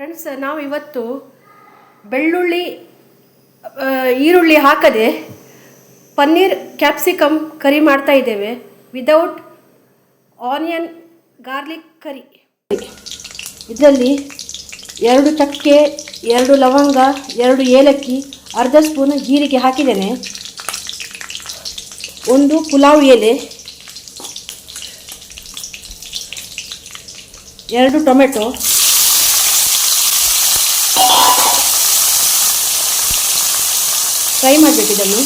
Friends, ನಾವು ಇವತ್ತು ಬೆಳ್ಳುಳ್ಳಿ ಈರುಳ್ಳಿ ಹಾಕದೆ ಪನ್ನೀರ್ ಕ್ಯಾಪ್ಸಿಕಮ್ ಕರಿ ಮಾಡ್ತಾ ಇದ್ದೇವೆ. ವಿದೌಟ್ ಆನಿಯನ್ ಗಾರ್ಲಿಕ್ ಕರಿ. ಇದರಲ್ಲಿ 2 ಚಕ್ಕೆ, 2 ಲವಂಗ, 2 ಏಲಕ್ಕಿ, ಅರ್ಧ ಸ್ಪೂನ್ ಜೀರಿಗೆ ಹಾಕಿದ್ದೇನೆ. 1 ಪುಲಾವ್ ಎಲೆ, 2 ಟೊಮೆಟೊ, ಫ್ರೈ ಮಾಡಬೇಕು ಇದನ್ನು.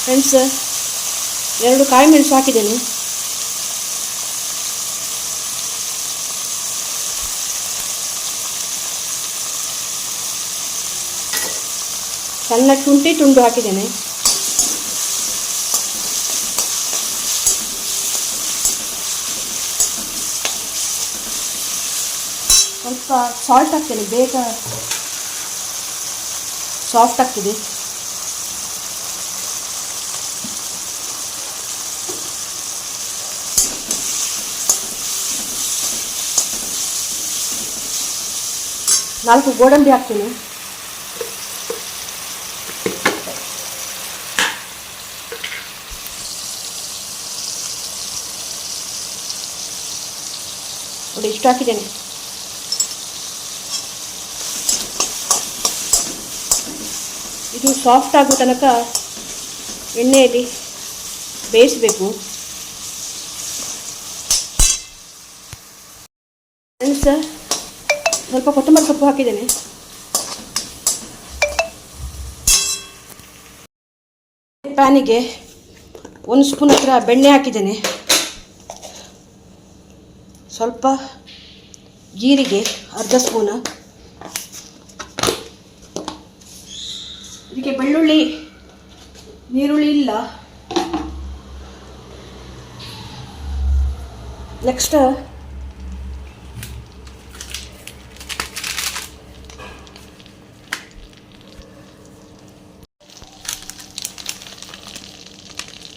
ಫ್ರೆಂಡ್ಸ್, 2 ಕಾಯಿ ಮೆಣಸು ಹಾಕಿದ್ದೇನೆ. ಸಣ್ಣ ಶುಂಠಿ ತುಂಡು ಹಾಕಿದ್ದೇನೆ. ಸ್ವಲ್ಪ ಸಾಲ್ಟ್ ಹಾಕ್ತೇನೆ, ಬೇಗ ಸಾಫ್ಟ್ ಆಗ್ತದೆ. ನಾಲ್ಕು ಗೋಡಂಬಿ ಹಾಕ್ತೀನಿ. ನೋಡಿ, ಇಷ್ಟು ಹಾಕಿದ್ದೇನೆ. ಇದು ಸಾಫ್ಟ್ ಆಗೋ ತನಕ ಎಣ್ಣೆಯಲ್ಲಿ ಬೇಯಿಸಬೇಕು. ಫ್ರೆಂಡ್ಸ್, ಸ್ವಲ್ಪ ಕೊತ್ತಂಬರಿ ಸೊಪ್ಪು ಹಾಕಿದ್ದೇನೆ. ಪ್ಯಾನಿಗೆ 1 ಸ್ಪೂನ್ ಹತ್ರ ಬೆಣ್ಣೆ ಹಾಕಿದ್ದೇನೆ. ಸ್ವಲ್ಪ ಜೀರಿಗೆ, ಅರ್ಧ ಸ್ಪೂನ್. ಇದಕ್ಕೆ ಬೆಳ್ಳುಳ್ಳಿ ನೀರುಳ್ಳಿ ಇಲ್ಲ. ನೆಕ್ಸ್ಟ್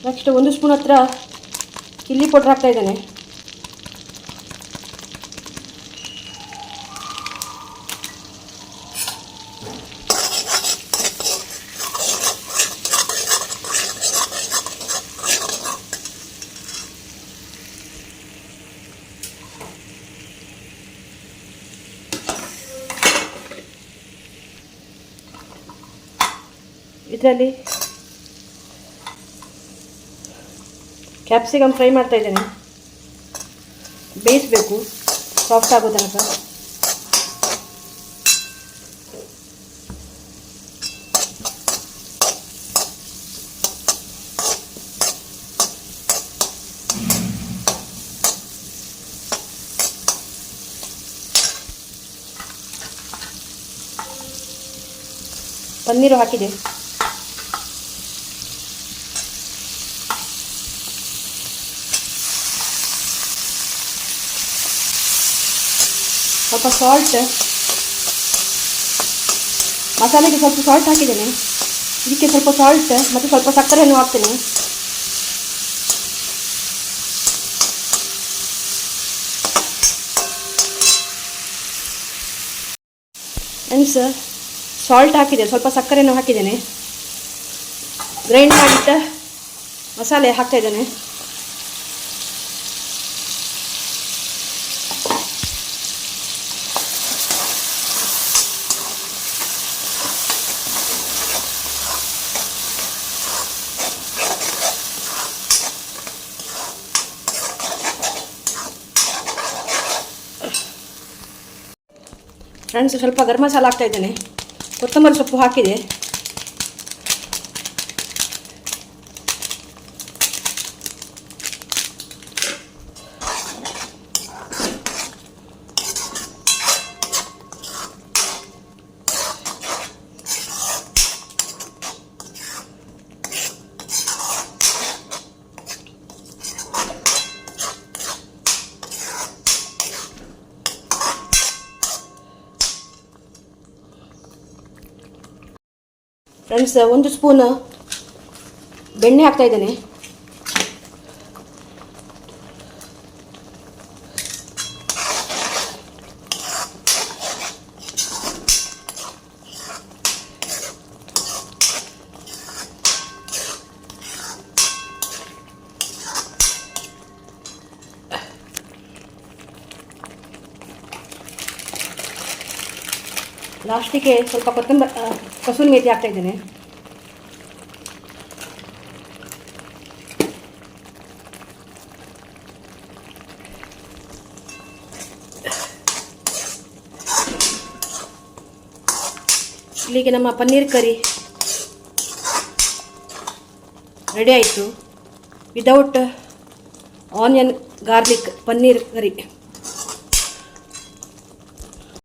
ನೆಕ್ಸ್ಟ್ 1 ಸ್ಪೂನ್ ಹತ್ರ ಚಿಲ್ಲಿ ಪೌಡರ್ ಹಾಕ್ತಾ ಇದ್ದೇನೆ. ಇದರಲ್ಲಿ ಕ್ಯಾಪ್ಸಿಕಮ್ ಫ್ರೈ ಮಾಡ್ತಾ ಇದ್ದೇನೆ. ಬೇಯಿಸಬೇಕು ಸಾಫ್ಟ್ ಆಗೋ ತನಕ. ಪನ್ನೀರು ಹಾಕಿದೆ. ಸ್ವಲ್ಪ ಸಾಲ್ಟ್, ಮಸಾಲೆಗೆ ಸ್ವಲ್ಪ ಸಾಲ್ಟ್ ಹಾಕಿದ್ದೇನೆ. ಇದಕ್ಕೆ ಸ್ವಲ್ಪ ಸಾಲ್ಟ್ ಮತ್ತು ಸ್ವಲ್ಪ ಸಕ್ಕರೆಯನ್ನು ಹಾಕ್ತೇನೆ. ಫ್ರೆಂಡ್ಸ್, ಸಾಲ್ಟ್ ಹಾಕಿದೆ, ಸ್ವಲ್ಪ ಸಕ್ಕರೆಯನ್ನು ಹಾಕಿದ್ದೇನೆ. ಗ್ರೈಂಡ್ ಮಾಡಿಟ್ಟ ಮಸಾಲೆ ಹಾಕ್ತಾ ಇದ್ದೇನೆ. ಫ್ರೆಂಡ್ಸ್, ಸ್ವಲ್ಪ ಗರಂ ಮಸಾಲ ಹಾಕ್ತಾ ಇದ್ದೇನೆ. ಕೊತ್ತಂಬರಿ ಸೊಪ್ಪು ಹಾಕಿದೆ. ಫ್ರೆಂಡ್ಸ್, 1 ಸ್ಪೂನ್ ಬೆಣ್ಣೆ ಹಾಕ್ತಾ ಇದ್ದೇನೆ. ಲಾಸ್ಟಿಗೆ ಸ್ವಲ್ಪ ಕಸೂರಿ ಮೇಥಿ ಹಾಕ್ತಾ ಇದ್ದೇನೆ. ಇಲ್ಲಿಗೆ ನಮ್ಮ ಪನ್ನೀರ್ ಕರಿ ರೆಡಿ ಆಯಿತು. ವಿದೌಟ್ ಆನಿಯನ್ ಗಾರ್ಲಿಕ್ ಪನ್ನೀರ್ ಕರಿ.